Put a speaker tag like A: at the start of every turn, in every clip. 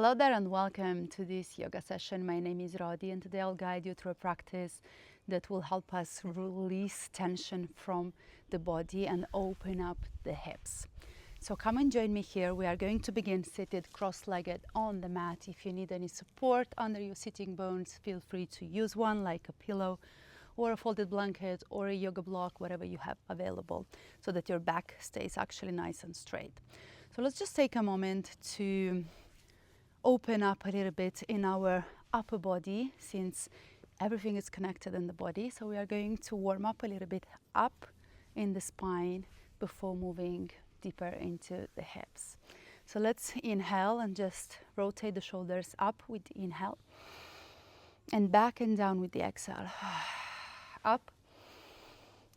A: Hello there and welcome to this yoga session. My name is Rodi and today I'll guide you through a practice that will help us release tension from the body and open up the hips. So come and join me here. We are going to begin seated cross-legged on the mat. If you need any support under your sitting bones, feel free to use one like a pillow or a folded blanket or a yoga block, whatever you have available, so that your back stays actually nice and straight. So let's just take a moment to open up a little bit in our upper body, since everything is connected in the body. So we are going to warm up a little bit up in the spine before moving deeper into the hips. So let's inhale and just rotate the shoulders up with the inhale and back and down with the exhale. Up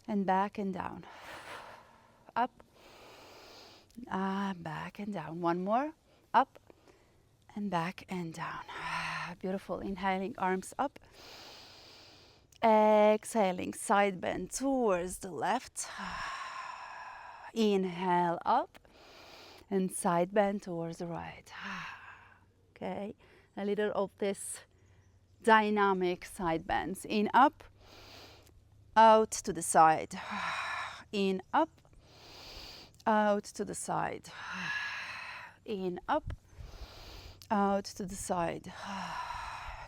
A: and back and down. Up, back and down. One more. Up and back and down. Beautiful. Inhaling, arms up. Exhaling, side bend towards the left. Inhale up and side bend towards the right. Okay, a little of this dynamic side bends. In, up, out to the side. In, up, out to the side. In, up, out to the side.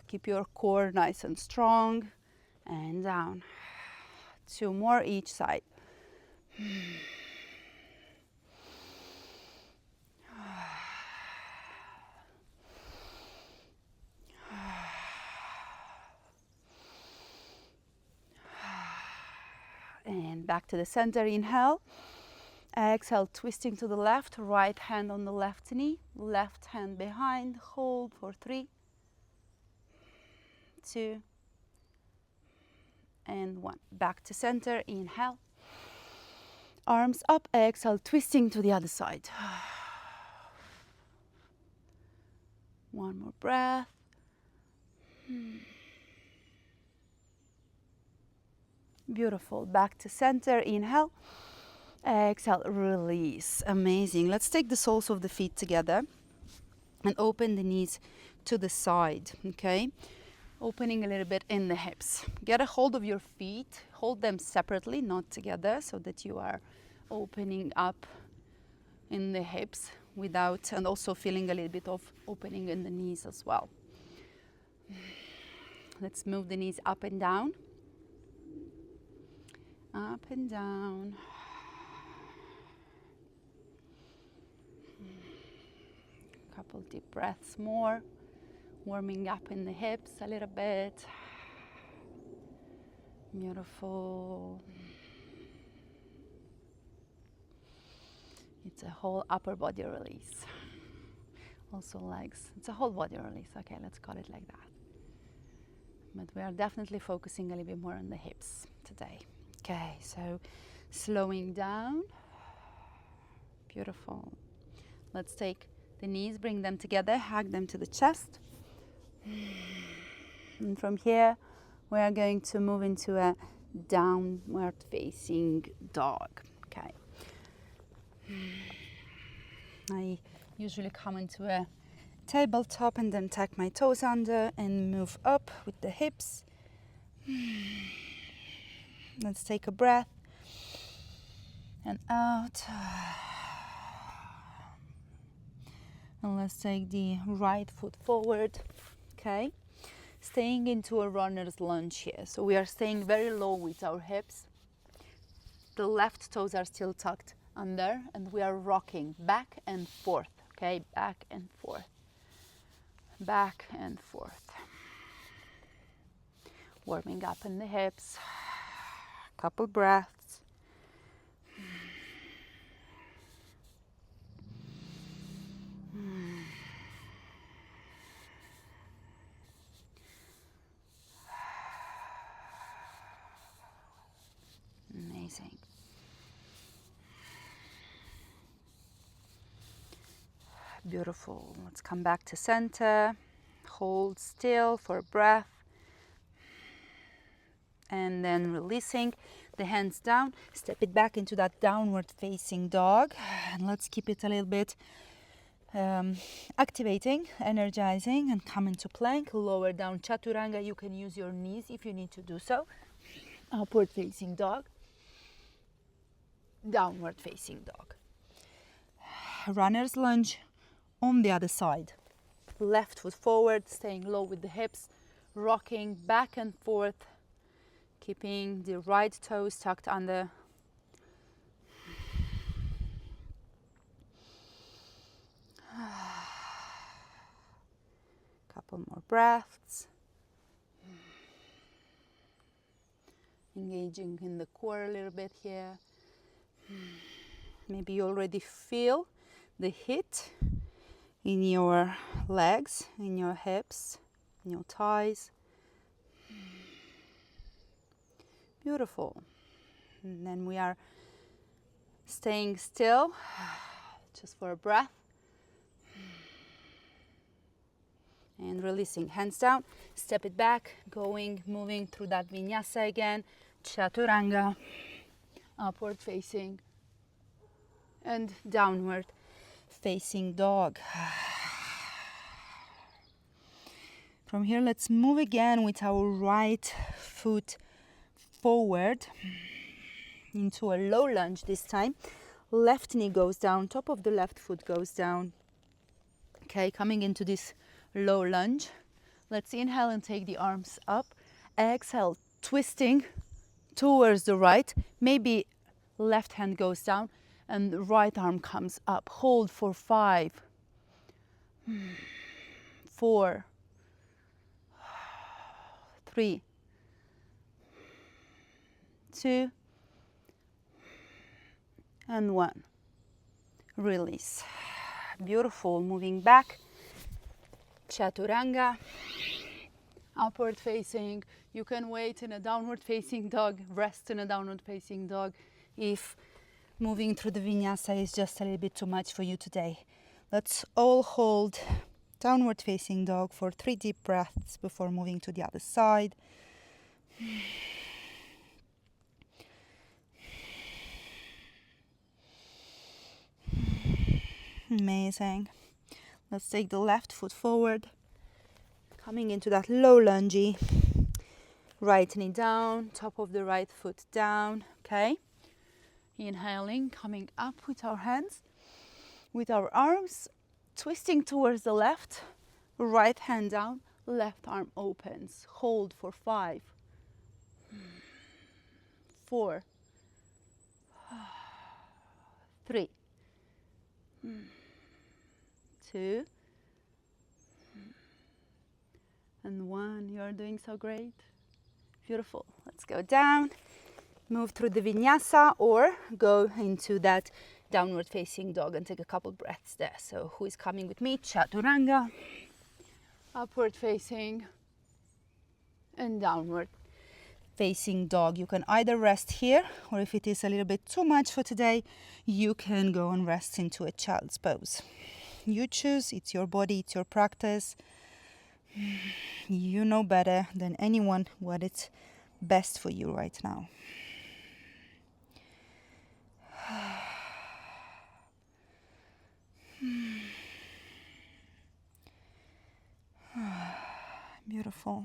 A: Keep your core nice and strong and down. Two more each side. And back to the center. Inhale. Exhale, twisting to the left, right hand on the left knee, left hand behind. Hold for 3, 2, and 1. Back to center. Inhale. Arms up. Exhale, twisting to the other side. One more breath. Beautiful. Back to center. Inhale. Exhale, release. Amazing. Let's take the soles of the feet together and open the knees to the side, okay? Opening a little bit in the hips. Get a hold of your feet. Hold them separately, not together, so that you are opening up in the hips without, and also feeling a little bit of opening in the knees as well. Let's move the knees up and down. Up and down. Couple deep breaths more, warming up in the hips a little bit. Beautiful. It's a whole upper body release. Also legs. It's a whole body release. Okay, let's call it like that. But we are definitely focusing a little bit more on the hips today. Okay, so slowing down. Beautiful. Let's take the knees, bring them together, hug them to the chest. And from here, we are going to move into a downward facing dog. Okay. I usually come into a tabletop and then tuck my toes under and move up with the hips. Let's take a breath and out. And let's take the right foot forward, okay? Staying into a runner's lunge here. So we are staying very low with our hips. The left toes are still tucked under and we are rocking back and forth, okay? Back and forth. Back and forth. Warming up in the hips. Couple breaths. Amazing. Beautiful. Let's come back to center. Hold still for a breath. And then releasing the hands down. Step it back into that downward facing dog. And let's keep it a little bit activating, energizing, and come into plank. Lower down chaturanga. You can use your knees if you need to do so. Upward facing dog. Downward facing dog. Runner's lunge on the other side. Left foot forward, staying low with the hips, rocking back and forth, keeping the right toes tucked under. Couple more breaths. Engaging in the core a little bit here. Maybe you already feel the heat in your legs, in your hips, in your thighs. Beautiful. And then we are staying still, just for a breath. And releasing, hands down, step it back, moving through that vinyasa again, chaturanga, upward facing, and downward facing dog. From here, let's move again with our right foot forward into a low lunge this time. Left knee goes down, top of the left foot goes down. Okay, coming into this low lunge. Let's inhale and take the arms up. Exhale, twisting towards the right. Maybe left hand goes down and the right arm comes up. Hold for 5, 4, 3, 2, and 1. Release. Beautiful. Moving back. Chaturanga. Upward facing. You can wait in a downward facing dog, rest in a downward facing dog if moving through the vinyasa is just a little bit too much for you today. Let's all hold downward facing dog for 3 deep breaths before moving to the other side. Amazing. Let's take the left foot forward, coming into that low lunge. Right knee down, top of the right foot down, okay? Inhaling, coming up with our hands, with our arms, twisting towards the left, right hand down, left arm opens. Hold for 5, 4, 3, 2, and 1. You're doing so great. Beautiful. Let's go down, move through the vinyasa, or go into that downward facing dog and take a couple breaths there. So who is coming with me? Chaturanga, upward facing, and downward facing dog. You can either rest here, or if it is a little bit too much for today, you can go and rest into a child's pose. You choose. It's your body, it's your practice. You know better than anyone what is best for you right now. Beautiful.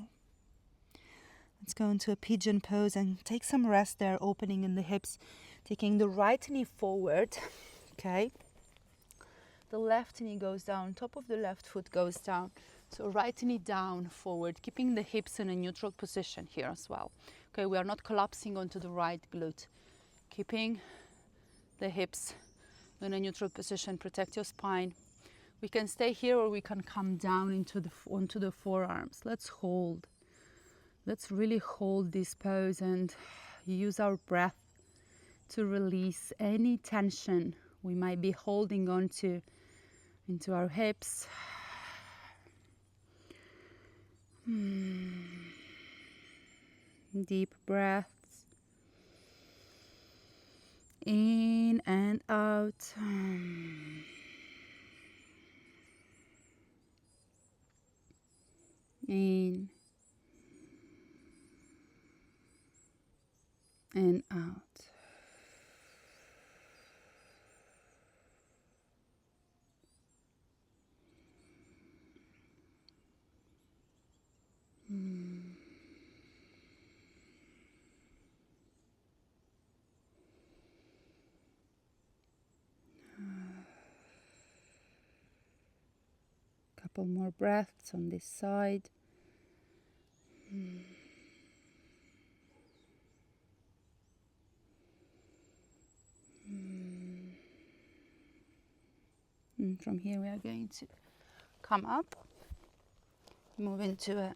A: Let's go into a pigeon pose and take some rest there, opening in the hips, taking the right knee forward, okay? The left knee goes down, top of the left foot goes down. So right knee down, forward, keeping the hips in a neutral position here as well. Okay, we are not collapsing onto the right glute. Keeping the hips in a neutral position, protect your spine. We can stay here or we can come down onto the forearms. Let's hold. Let's really hold this pose and use our breath to release any tension we might be holding on to into our hips. Deep breaths in and out. In and out. Couple more breaths on this side. And from here we are going to come up, move into a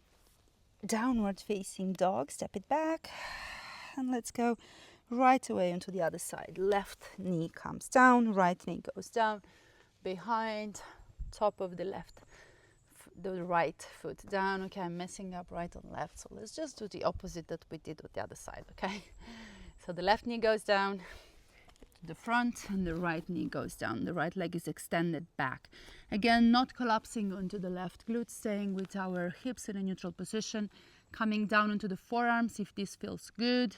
A: downward facing dog, step it back, and let's go right away onto the other side. Left knee comes down, right knee goes down, behind, top of the right foot down. Okay, I'm messing up right and left, so let's just do the opposite that we did with the other side, okay? So the left knee goes down to the front and the right knee goes down. The right leg is extended back. Again, not collapsing onto the left glute, staying with our hips in a neutral position, coming down into the forearms if this feels good.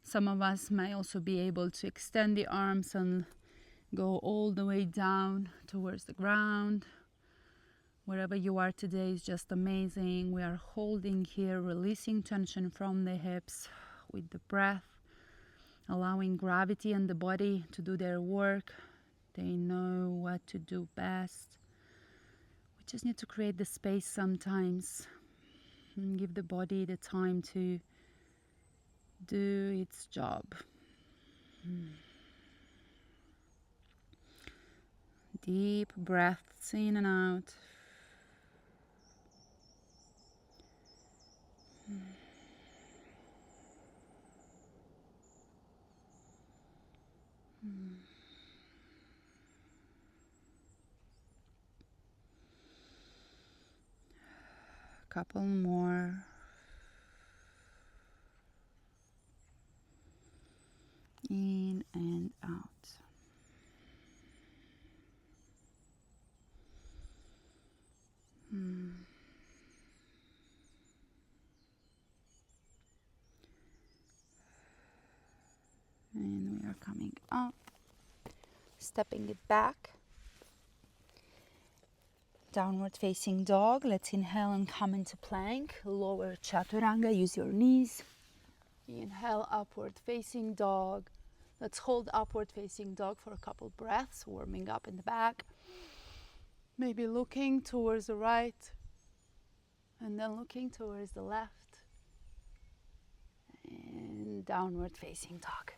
A: Some of us may also be able to extend the arms and go all the way down towards the ground. Wherever you are today is just amazing. We are holding here, releasing tension from the hips with the breath, allowing gravity and the body to do their work. They know what to do best. We just need to create the space sometimes and give the body the time to do its job. Deep breaths in and out. Couple more. In and out. And we are coming up, stepping it back. Downward facing dog. Let's inhale and come into plank. Lower chaturanga, use your knees. Inhale, upward facing dog. Let's hold upward facing dog for a couple breaths, warming up in the back. Maybe looking towards the right and then looking towards the left. And downward facing dog.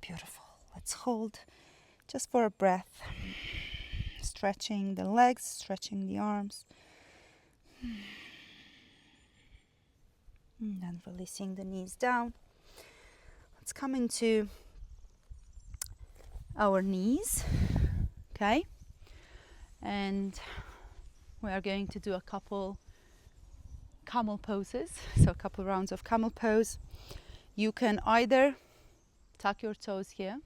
A: Beautiful. Let's hold just for a breath. Stretching the legs, stretching the arms. And then releasing the knees down. Let's come into our knees. Okay. And we are going to do a couple camel poses. So a couple rounds of camel pose. You can either tuck your toes here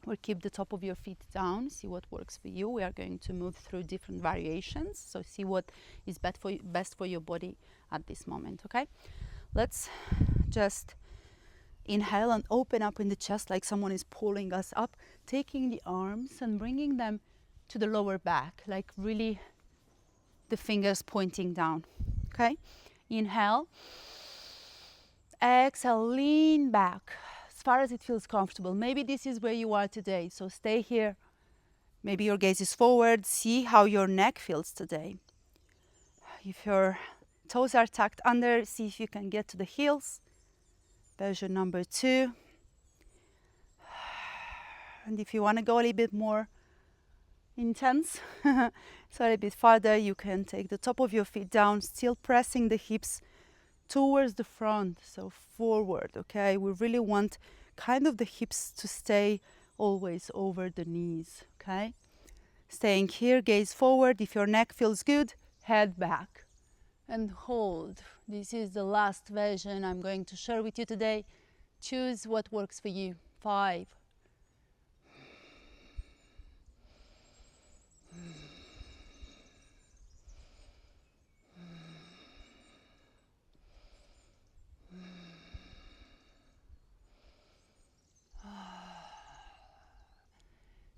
A: or keep the top of your feet down. See what works for you. We are going to move through different variations. So see what is best for your body at this moment, okay? Let's just inhale and open up in the chest like someone is pulling us up, taking the arms and bringing them to the lower back, like really the fingers pointing down, okay? Inhale. Exhale, lean back as far as it feels comfortable. Maybe this is where you are today, so stay here. Maybe your gaze is forward. See how your neck feels today. If your toes are tucked under, see if you can get to the heels. Version number 2. And if you want to go a little bit more intense, so a little bit farther, you can take the top of your feet down, still pressing the hips towards the front, so forward, okay? We really want kind of the hips to stay always over the knees, okay? Staying here, gaze forward. If your neck feels good, head back and hold. This is the last version I'm going to share with you today. Choose what works for you. 5.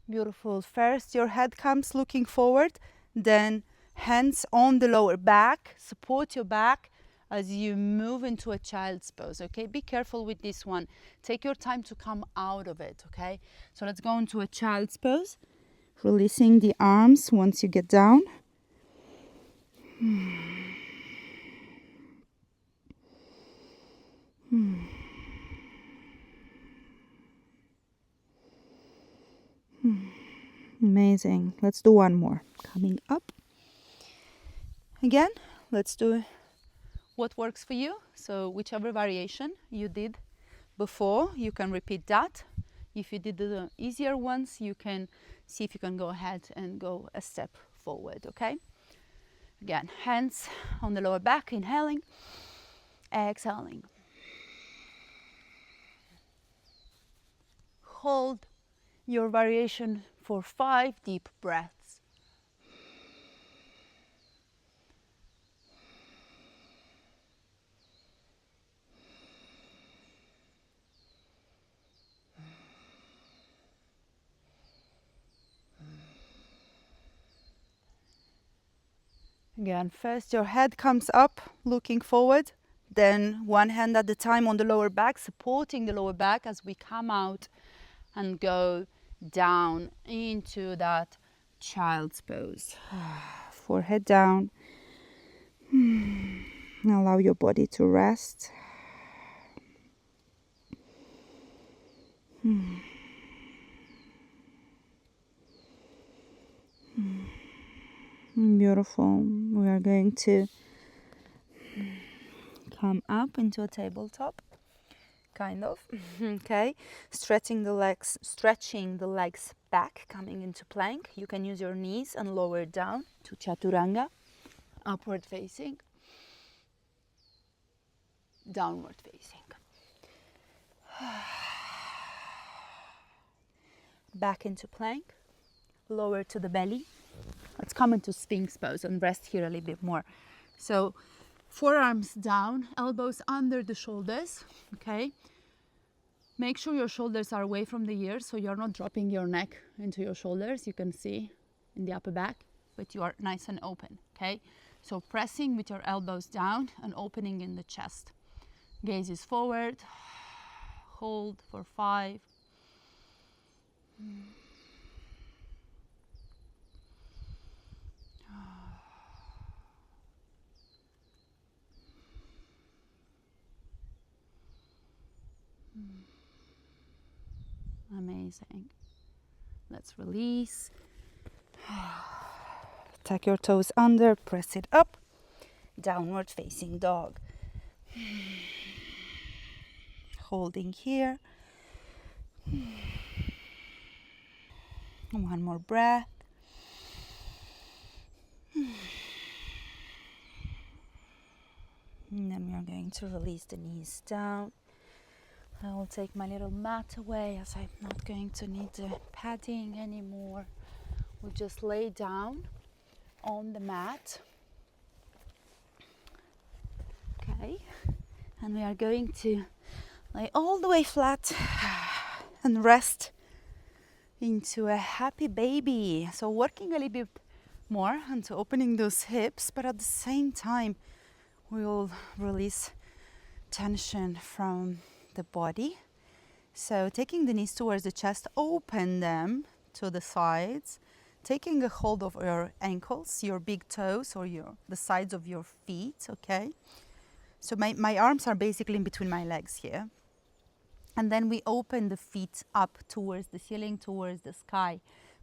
A: Beautiful. First, your head comes looking forward, then hands on the lower back. Support your back as you move into a child's pose, okay? Be careful with this one. Take your time to come out of it, okay? So let's go into a child's pose. Releasing the arms once you get down. Amazing. Let's do one more. Coming up. Again, let's do what works for you. So whichever variation you did before, you can repeat that. If you did the easier ones, you can see if you can go ahead and go a step forward, okay? Again, hands on the lower back, inhaling, exhaling. Hold your variation for 5 deep breaths. Again, first your head comes up, looking forward, then one hand at a time on the lower back, supporting the lower back as we come out and go down into that child's pose. Forehead down. Allow your body to rest. Beautiful. We are going to come up into a tabletop, kind of. Okay, stretching the legs back, coming into plank. You can use your knees and lower down to chaturanga, upward facing, downward facing. Back into plank, lower to the belly. Let's come into Sphinx pose and rest here a little bit more. So forearms down, elbows under the shoulders, okay? Make sure your shoulders are away from the ears so you're not dropping your neck into your shoulders. You can see in the upper back, but you are nice and open, okay? So pressing with your elbows down and opening in the chest. Gaze is forward. Hold for 5. Amazing. Let's release. Tuck your toes under, press it up. Downward facing dog. Holding here. One more breath. And then we are going to release the knees down. I will take my little mat away as I'm not going to need the padding anymore. We'll just lay down on the mat. Okay, and we are going to lay all the way flat and rest into a happy baby. So working a little bit more into opening those hips, but at the same time we'll release tension from the body. So taking the knees towards the chest, open them to the sides, taking a hold of your ankles, your big toes, or the sides of your feet, okay? So my arms are basically in between my legs here. And then we open the feet up towards the ceiling, towards the sky,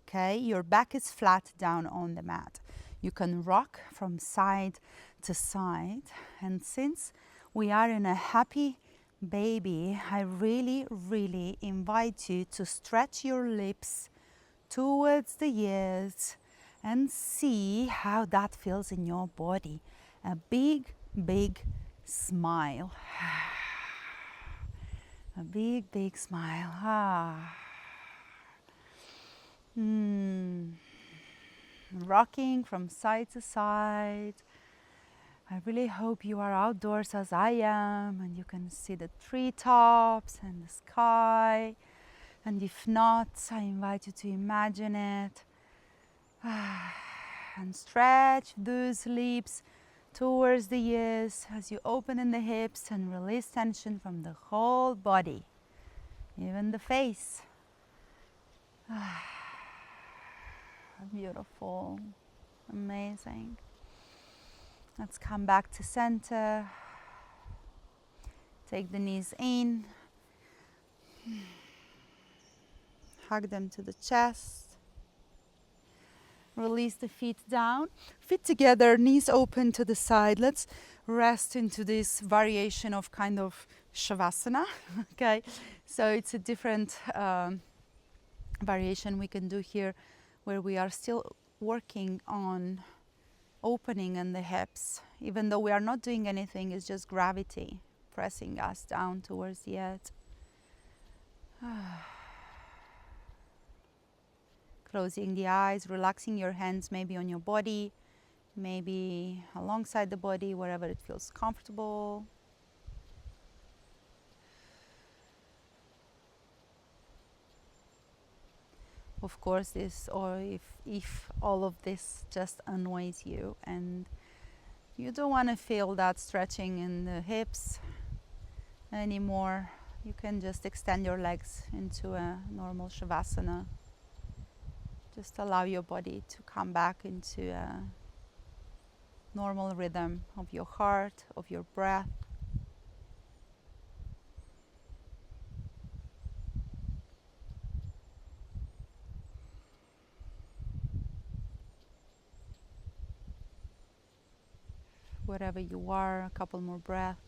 A: okay? Your back is flat down on the mat. You can rock from side to side. And since we are in a happy baby, I really, really invite you to stretch your lips towards the ears and see how that feels in your body. A big, big smile. A big, big smile. Rocking from side to side. I really hope you are outdoors as I am and you can see the treetops and the sky. And if not, I invite you to imagine it. And stretch those lips towards the ears as you open in the hips and release tension from the whole body, even the face. Beautiful. Amazing. Let's come back to center. Take the knees in. Hug them to the chest. Release the feet down. Feet together, knees open to the side. Let's rest into this variation of kind of Shavasana. Okay, so it's a different variation we can do here where we are still working on opening in the hips. Even though we are not doing anything, it's just gravity pressing us down towards the earth. Closing the eyes, relaxing your hands maybe on your body, maybe alongside the body, wherever it feels comfortable. Of course, this, or if all of this just annoys you and you don't want to feel that stretching in the hips anymore, you can just extend your legs into a normal Shavasana. Just allow your body to come back into a normal rhythm of your heart, of your breath. Wherever you are, a couple more breaths.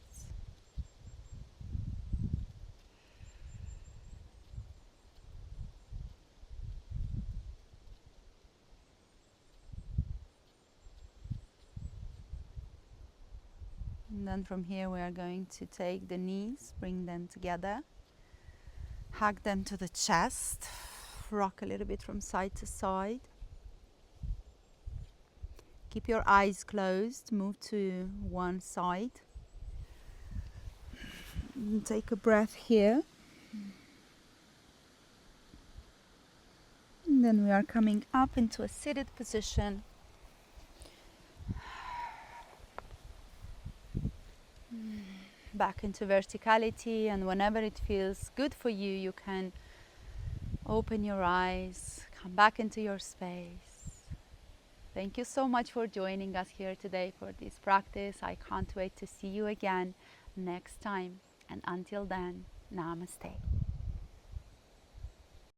A: And then from here we are going to take the knees, bring them together, hug them to the chest, rock a little bit from side to side. Keep your eyes closed, move to one side. And take a breath here. And then we are coming up into a seated position. Back into verticality, and whenever it feels good for you, you can open your eyes, come back into your space. Thank you so much for joining us here today for this practice. I can't wait to see you again next time. And until then, namaste.